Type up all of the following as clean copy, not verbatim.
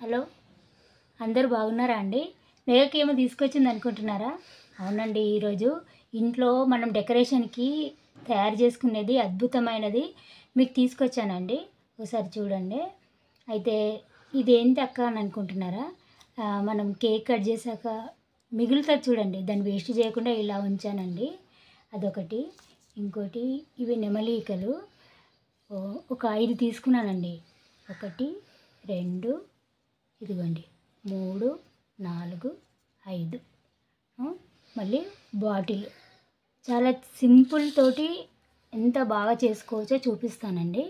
Hello, అందరూ బాగున్నారా అండి? మేఘకి ఏమో తీసుకొచ్చింది అనుకుంటున్నారా? అవునండి, ఈరోజు ఇంట్లో మనం డెకరేషన్కి తయారు చేసుకునేది అద్భుతమైనది మీకు తీసుకొచ్చానండి. ఒకసారి చూడండి. అయితే ఇదేంటి అక్క అని అనుకుంటున్నారా? మనం కేక్ కట్ చేశాక మిగులుతుంది చూడండి, దాన్ని వేస్ట్ చేయకుండా ఇలా ఉంచానండి. అదొకటి. ఇంకోటి, ఇవి నెమలీకలు ఒక 5 తీసుకున్నానండి. 1 2 ఇదిగోండి 3 4 5. మళ్ళీ బాటిల్ చాలా సింపుల్ తోటి ఎంత బాగా చేసుకోవచ్చో చూపిస్తానండి.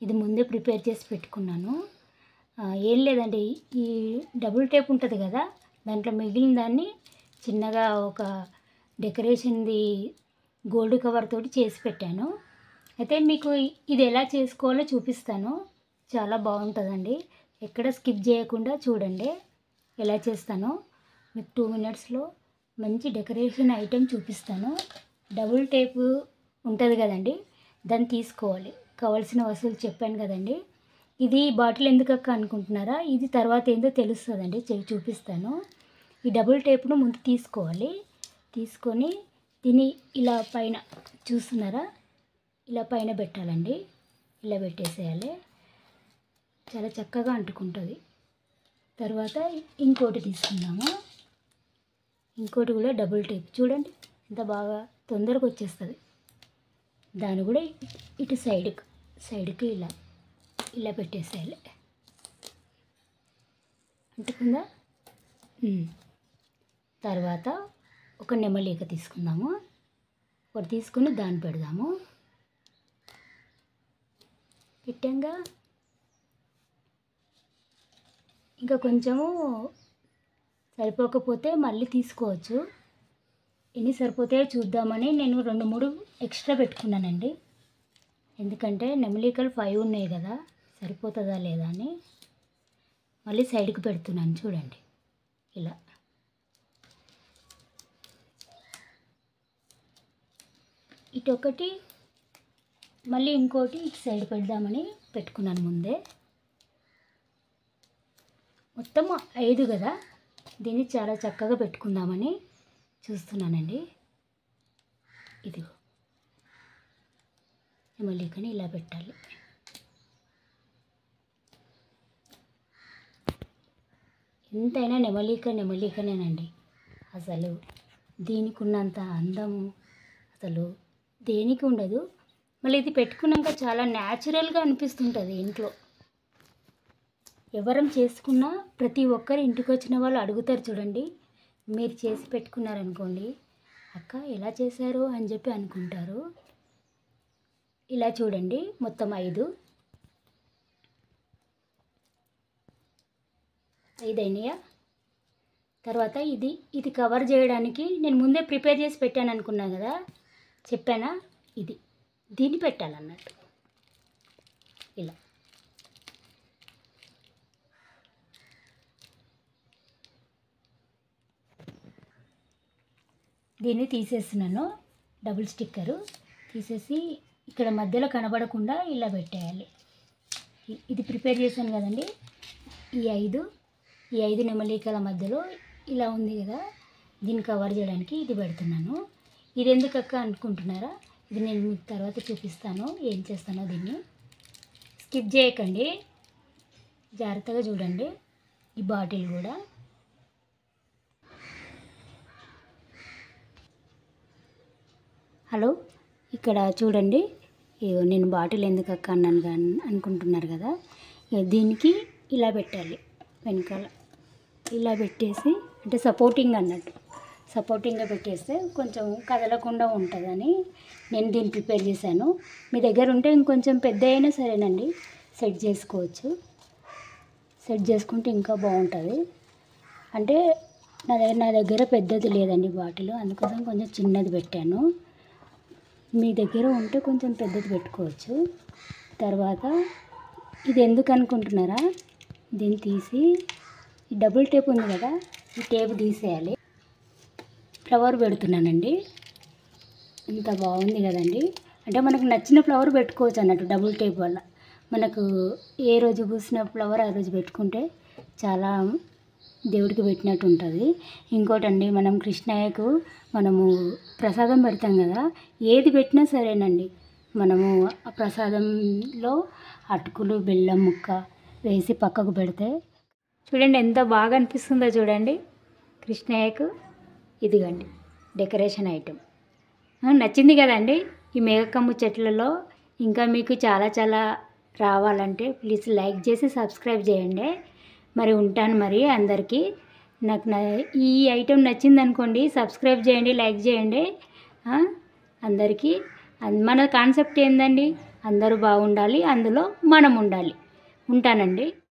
ఇది ముందే ప్రిపేర్ చేసి పెట్టుకున్నాను. ఏం లేదండి, ఈ డబుల్ టేప్ ఉంటుంది కదా, దాంట్లో మిగిలిన దాన్ని చిన్నగా ఒక డెకరేషన్ది గోల్డ్ కవర్ తోటి చేసి పెట్టాను. అయితే మీకు ఇది ఎలా చేసుకోవాలో చూపిస్తాను. చాలా బాగుంటుందండి. ఎక్కడ స్కిప్ చేయకుండా చూడండి ఎలా చేస్తానో. మీకు 2 మినిట్స్లో మంచి డెకరేషన్ ఐటెం చూపిస్తాను. డబుల్ టేపు ఉంటుంది కదండి, దాన్ని తీసుకోవాలి. కావాల్సిన వస్తువులు చెప్పాను కదండి. ఇది బాటిల్ ఎందుకక్క అనుకుంటున్నారా? ఇది తర్వాత ఏందో తెలుస్తుందండి, చూపిస్తాను. ఈ డబుల్ టేప్ను ముందు తీసుకోవాలి. తీసుకొని దీన్ని ఇలా పైన చూస్తున్నారా, ఇలా పైన పెట్టాలండి. ఇలా పెట్టేసేయాలి. చాలా చక్కగా అంటుకుంటుంది. తర్వాత ఇంకోటి తీసుకుందాము. ఇంకోటి కూడా డబుల్ టేప్ చూడండి, ఎంత బాగా తొందరగా వచ్చేస్తుంది. దాన్ని కూడా ఇటు సైడ్కి ఇలా ఇలా పెట్టేసేయాలి. అంటుకుందా? తర్వాత ఒక నెమలీక తీసుకుందాము. ఒకటి తీసుకుని దాన్ని పెడదాము. పెట్టంగా ఇంకా కొంచెము సరిపోకపోతే మళ్ళీ తీసుకోవచ్చు. ఎన్ని సరిపోతాయో చూద్దామని నేను 2-3 ఎక్స్ట్రా పెట్టుకున్నానండి. ఎందుకంటే నెమలీకలు 5 ఉన్నాయి కదా, సరిపోతుందా లేదా అని. మళ్ళీ సైడ్కి పెడుతున్నాను చూడండి, ఇలా. ఇటొకటి మళ్ళీ ఇంకోటి ఇటు సైడ్ పెడదామని పెట్టుకున్నాను ముందే. మొత్తం 5 కదా, దీన్ని చాలా చక్కగా పెట్టుకుందామని చూస్తున్నానండి. ఇదిగో నెమలీకని ఇలా పెట్టాలి. ఎంతైనా నెమలీకనేనండి. అసలు దీనికి ఉన్నంత అందము అసలు దేనికి ఉండదు. మళ్ళీ ఇది పెట్టుకున్నాక చాలా న్యాచురల్గా అనిపిస్తుంటుంది ఇంట్లో. ఎవరం చేసుకున్నా ప్రతి ఒక్కరు ఇంటికి వచ్చిన వాళ్ళు అడుగుతారు చూడండి. మీరు చేసి పెట్టుకున్నారనుకోండి, అక్క ఎలా చేశారు అని చెప్పి అనుకుంటారు. ఇలా చూడండి, మొత్తం 5 అయినాయా? తర్వాత ఇది కవర్ చేయడానికి నేను ముందే ప్రిపేర్ చేసి పెట్టాను అనుకున్నా కదా, చెప్పానా? దీన్ని పెట్టాలన్నట్టు ఇలా. దీన్ని తీసేస్తున్నాను. డబుల్ స్టిక్కరు తీసేసి ఇక్కడ మధ్యలో కనబడకుండా ఇలా పెట్టేయాలి. ఇది ప్రిపేర్ చేశాను కదండి, ఈ 5 నెమలీకల మధ్యలో ఇలా ఉంది కదా, దీన్ని కవర్ చేయడానికి ఇది పెడుతున్నాను. ఇది ఎందుకక్క అనుకుంటున్నారా? ఇది నేను మీకు తర్వాత చూపిస్తాను ఏం చేస్తానో. దీన్ని స్కిప్ చేయకండి, జాగ్రత్తగా చూడండి. ఈ బాటిల్ కూడా హలో, ఇక్కడ చూడండి. నేను బాటిల్ ఎందుకు అక్క అన్నాను అనుకుంటున్నారు కదా, దీనికి ఇలా పెట్టాలి. వెనకాల ఇలా పెట్టేసి, అంటే సపోర్టింగ్గా పెట్టేస్తే కొంచెం కదలకుండా ఉంటుందని నేను దీన్ని ప్రిపేర్ చేశాను. మీ దగ్గర ఉంటే ఇంకొంచెం పెద్ద అయినా సరేనండి, సెట్ చేసుకోవచ్చు. సెట్ చేసుకుంటే ఇంకా బాగుంటుంది. అంటే నా దగ్గర పెద్దది లేదండి బాటిల్, అందుకోసం కొంచెం చిన్నది పెట్టాను. మీ దగ్గర ఉంటే కొంచెం పెద్దది పెట్టుకోవచ్చు. తర్వాత ఇది ఎందుకు అనుకుంటున్నారా? దీన్ని తీసి ఈ డబుల్ టేప్ ఉంది కదా, ఈ టేప్ తీసేయాలి. ఫ్లవర్ పెడుతున్నానండి. ఇంత బాగుంది కదండి. అంటే మనకు నచ్చిన ఫ్లవర్ పెట్టుకోవచ్చు అన్నట్టు. డబుల్ టేప్ వల్ల మనకు ఏ రోజు పూసిన ఫ్లవర్ ఆ రోజు పెట్టుకుంటే చాలా దేవుడికి పెట్టినట్టు ఉంటుంది. ఇంకోటండి, మనం కృష్ణయ్యకు మనము ప్రసాదం పెడతాం కదా, ఏది పెట్టినా సరేనండి, మనము ఆ ప్రసాదంలో అటుకులు బెల్లం ముక్క వేసి పక్కకు పెడితే చూడండి ఎంత బాగా అనిపిస్తుందో చూడండి కృష్ణయ్యకు. ఇదిగండి డెకరేషన్ ఐటెం. నచ్చింది కదండి ఈ మేఘకమ్ము చెట్లలో. ఇంకా మీకు చాలా చాలా రావాలంటే ప్లీజ్ లైక్ చేసి సబ్స్క్రైబ్ చేయండి. మరి ఉంటాను మరి. అందరికీ నాకు ఈ ఐటెం నచ్చింది అనుకోండి, సబ్స్క్రైబ్ చేయండి, లైక్ చేయండి. అందరికీ మన కాన్సెప్ట్ ఏందండి, అందరూ బాగుండాలి, అందులో మనం ఉండాలి. ఉంటానండి.